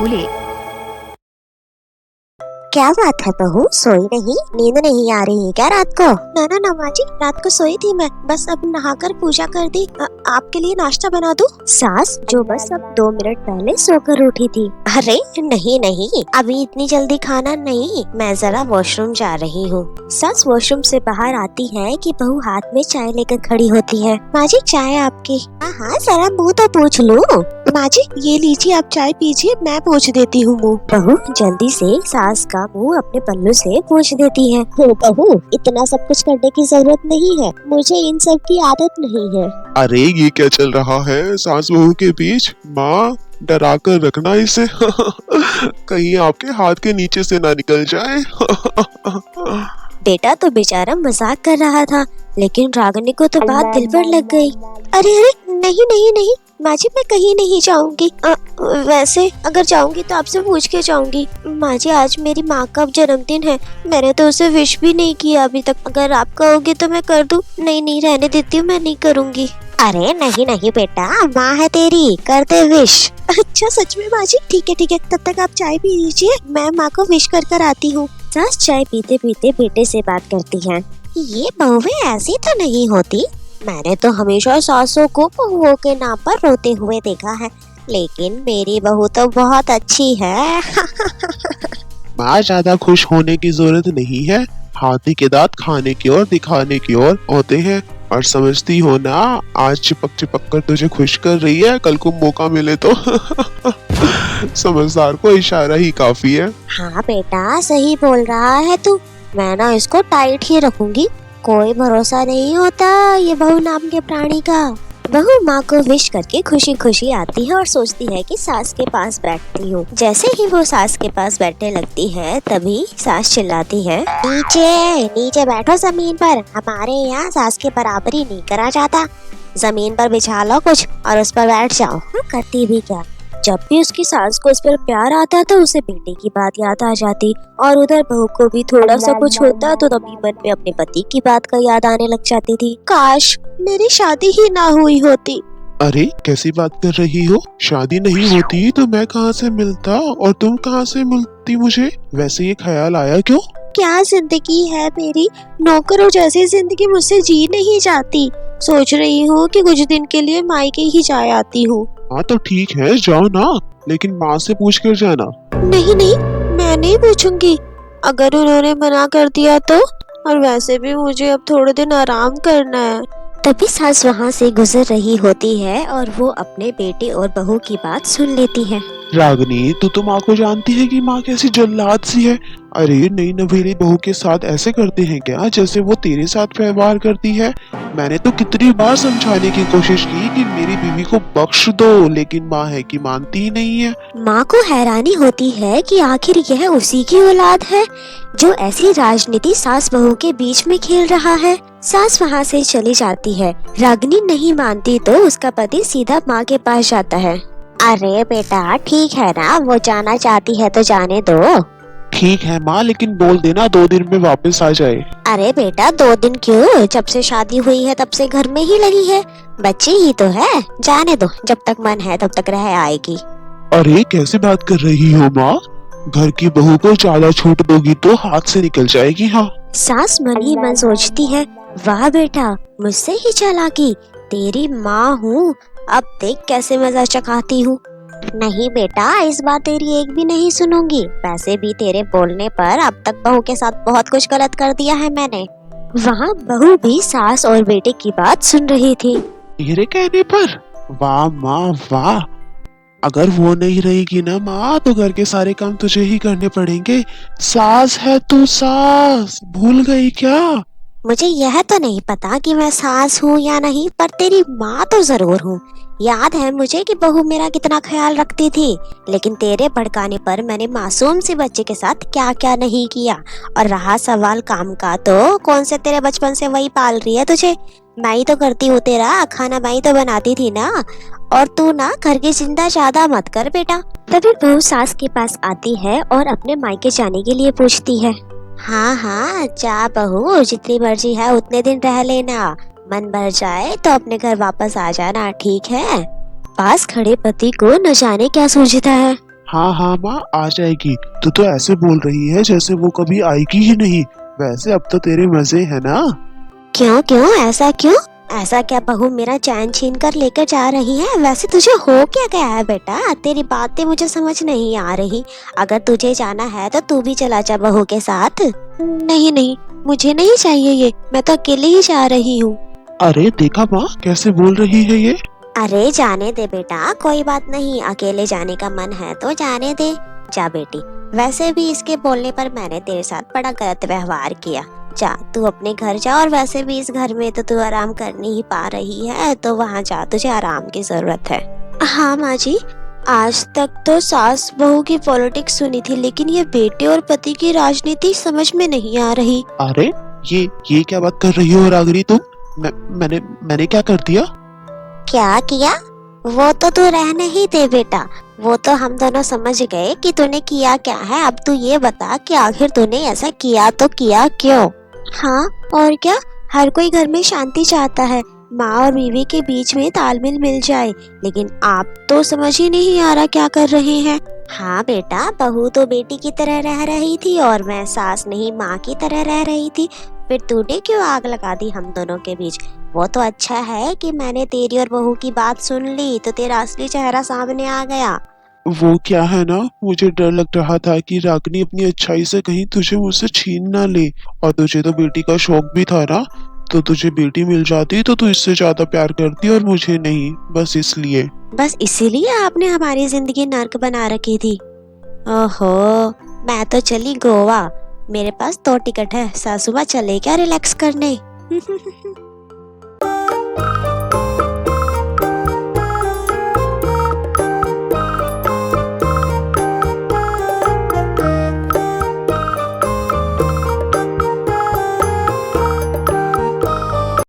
भूले। क्या बात है बहू, सोई नहीं? नींद नहीं आ रही है क्या रात को? ना ना माँ जी, रात को सोई थी मैं, बस अब नहाकर पूजा कर दी। आपके लिए नाश्ता बना दूं? सास जो बस अब 2 मिनट पहले सोकर उठी थी। अरे नहीं नहीं, अभी इतनी जल्दी खाना नहीं, मैं जरा वॉशरूम जा रही हूँ। सास वॉशरूम से बाहर आती है कि बहू हाथ में चाय लेकर खड़ी होती है। माँ जी चाय आपकी। हाँ हाँ, जरा मुँह तो पूछ लूं। माँ जी ये लीजिए, आप चाय पीजिए, मैं पूछ देती हूँ मुँह। बहू जल्दी से सास का मुँह अपने पल्लू से पोंछ देती है। हो बहू, इतना सब कुछ करने की जरूरत नहीं है, मुझे इन सब की आदत नहीं है। अरे ये क्या चल रहा है सास बहू के बीच? माँ डरा कर रखना इसे कहीं आपके हाथ के नीचे से ना निकल जाए बेटा तो बेचारा मजाक कर रहा था, लेकिन रागिनी को तो बात दिल पर लग गई। अरे अरे नहीं नहीं नहीं माँ जी, मैं कहीं नहीं जाऊंगी। वैसे अगर जाऊंगी तो आपसे पूछ के जाऊंगी। माँ जी आज मेरी माँ का जन्मदिन है, मैंने तो उसे विश भी नहीं किया अभी तक। अगर आप कहोगे तो मैं कर दूं? नहीं नहीं रहने देती हूँ, मैं नहीं करूँगी। अरे नहीं नहीं बेटा, माँ है तेरी, कर दे विश। अच्छा सच में माँ जी? ठीक है, तब तक आप चाय पी लीजिए, मैं माँ को विश कर कर आती हूँ। सास चाय पीते पीते बेटे से बात करती है। ये बहुएं ऐसी तो नहीं होती, मैंने तो हमेशा सासों को बहुओं के नाम पर रोते हुए देखा है, लेकिन मेरी बहू तो बहुत अच्छी है माँ ज्यादा खुश होने की जरूरत नहीं है, हाथी के दांत खाने की ओर दिखाने की ओर होते हैं। और समझती हो ना, आज चिपक चिपक कर तुझे खुश कर रही है, कल को मौका मिले तो समझदार को इशारा ही काफी है। हाँ बेटा सही बोल रहा है तू, मैं ना इसको टाइट ही रखूंगी, कोई भरोसा नहीं होता ये बहू नाम के प्राणी का। बहू माँ को विश करके खुशी खुशी आती है और सोचती है कि सास के पास बैठती हूँ। जैसे ही वो सास के पास बैठने लगती है तभी सास चिल्लाती है, नीचे नीचे बैठो जमीन पर, हमारे यहाँ सास के बराबरी नहीं करा जाता, जमीन पर बिछा लो कुछ और उस पर बैठ जाओ। करती भी क्या, जब भी उसकी सास को उस पर प्यार आता तो उसे बेटे की बात याद आ जाती, और उधर बहू को भी थोड़ा सा कुछ होता तो तभी मन में अपने पति की बात का याद आने लग जाती थी। काश मेरी शादी ही ना हुई होती। अरे कैसी बात कर रही हो? शादी नहीं होती तो मैं कहाँ से मिलता और तुम कहाँ से मिलती मुझे? वैसे ये ख्याल आया क्यों? क्या जिंदगी है मेरी, नौकरों जैसी जिंदगी मुझसे जी नहीं जाती, सोच रही हूँ कि कुछ दिन के लिए मायके ही जा आती हूँ। हाँ तो ठीक है जाओ ना, लेकिन माँ से पूछ कर जाना। नहीं नहीं मैं नहीं पूछूंगी, अगर उन्होंने मना कर दिया तो, और वैसे भी मुझे अब थोड़े दिन आराम करना है। तभी सास वहाँ से गुजर रही होती है और वो अपने बेटे और बहू की बात सुन लेती है। रागनी तो माँ को जानती है कि माँ कैसी जल्लाद सी है। अरे नई नवेली बहू के साथ ऐसे करते हैं क्या जैसे वो तेरे साथ व्यवहार करती है? मैंने तो कितनी बार समझाने की कोशिश की कि मेरी बीवी को बख्श दो, लेकिन माँ है कि मानती ही नहीं है। माँ को हैरानी होती है कि आखिर यह उसी की औलाद है जो ऐसी राजनीति सास बहू के बीच में खेल रहा है। सास वहाँ से चली जाती है। रागिनी नहीं मानती तो उसका पति सीधा माँ के पास जाता है। अरे बेटा ठीक है ना, वो जाना चाहती है तो जाने दो। ठीक है माँ, लेकिन बोल देना 2 दिन में वापस आ जाए। अरे बेटा 2 दिन क्यों, जब से शादी हुई है तब से घर में ही लगी है, बच्ची ही तो है, जाने दो, जब तक मन है तब तक रह आएगी। अरे कैसे बात कर रही हो माँ? घर की बहू को ज्यादा छूट दोगी तो हाथ से निकल जाएगी। हाँ सास मन ही मन सोचती है, वाह बेटा मुझसे ही चालाकी, तेरी माँ हूँ, अब देख कैसे मजा चखाती हूँ। नहीं बेटा इस बार तेरी एक भी नहीं सुनूंगी, वैसे भी तेरे बोलने पर अब तक बहू के साथ बहुत कुछ गलत कर दिया है मैंने। वहाँ बहू भी सास और बेटे की बात सुन रही थी। मेरे कहने पर? वाह माँ वाह, अगर वो नहीं रहेगी ना माँ तो घर के सारे काम तुझे ही करने पड़ेंगे। सास है तू, सास भूल गई क्या? मुझे यह तो नहीं पता कि मैं सास हूँ या नहीं, पर तेरी माँ तो जरूर हूँ। याद है मुझे कि बहू मेरा कितना ख्याल रखती थी, लेकिन तेरे भड़काने पर मैंने मासूम से बच्चे के साथ क्या क्या नहीं किया। और रहा सवाल काम का, तो कौन से तेरे बचपन से वही पाल रही है तुझे, मैं ही तो करती हूँ तेरा खाना, मैं ही तो बनाती थी ना। और तू ना घर की चिंता ज्यादा मत कर बेटा। तभी बहू सास के पास आती है और अपने मायके जाने के लिए पूछती है। हाँ हाँ जा बहू, जितनी मर्जी है उतने दिन रह लेना, मन भर जाए तो अपने घर वापस आ जाना, ठीक है। पास खड़े पति को न जाने क्या सूझता है। हाँ हाँ माँ आ जाएगी। तू तो ऐसे बोल रही है जैसे वो कभी आएगी ही नहीं। वैसे अब तो तेरे मजे है ना। क्यों क्यों ऐसा क्यों? ऐसा क्या बहू मेरा चैन छीन कर लेकर जा रही है? वैसे तुझे हो क्या गया है बेटा? तेरी बातें मुझे समझ नहीं आ रही। अगर तुझे जाना है तो तू भी चला जा बहू के साथ। नहीं नहीं, मुझे नहीं चाहिए ये, मैं तो अकेले ही जा रही हूँ। अरे देखा माँ कैसे बोल रही है ये। अरे जाने दे बेटा, कोई बात नहीं, अकेले जाने का मन है तो जाने दे। जा बेटी, वैसे भी इसके बोलने पर मैंने तेरे साथ बड़ा गलत व्यवहार किया। जा तू अपने घर जा, और वैसे भी इस घर में तो तू आराम कर नहीं पा रही है, तो वहाँ जा, तुझे आराम की जरूरत है। हाँ माँ जी, आज तक तो सास बहू की पॉलिटिक्स सुनी थी, लेकिन ये बेटे और पति की राजनीति समझ में नहीं आ रही। अरे ये क्या बात कर रही हो रागिनी तुम। मैंने क्या कर दिया। क्या किया? वो तो तू रहने ही दे बेटा, वो तो हम दोनों समझ गए कि तूने किया क्या है। अब तू ये बता कि आखिर तूने ऐसा किया तो किया क्यों? हाँ और क्या, हर कोई घर में शांति चाहता है, माँ और बीवी के बीच में तालमेल मिल जाए, लेकिन आप तो समझ ही नहीं आ रहा क्या कर रहे हैं। हाँ बेटा, बहू तो बेटी की तरह रह रही थी और मैं सास नहीं माँ की तरह रह रही थी। फिर तूने क्यों आग लगा दी हम दोनों के बीच? वो तो अच्छा है कि मैंने तेरी और बहू की बात सुन ली, तो तेरा असली चेहरा सामने आ गया। वो क्या है ना, मुझे डर लग रहा था कि रागिनी अपनी अच्छाई से कहीं तुझे मुझसे छीन ना ले। और तुझे तो बेटी का शौक भी था ना, तो तुझे बेटी मिल जाती तो तू इससे ज्यादा प्यार करती और मुझे नहीं, बस इसलिए। बस इसीलिए आपने हमारी जिंदगी नर्क बना रखी थी। ओहो, मैं तो चली गोवा, मेरे पास 2 टिकट है, सासू माँ चले क्या रिलैक्स करने।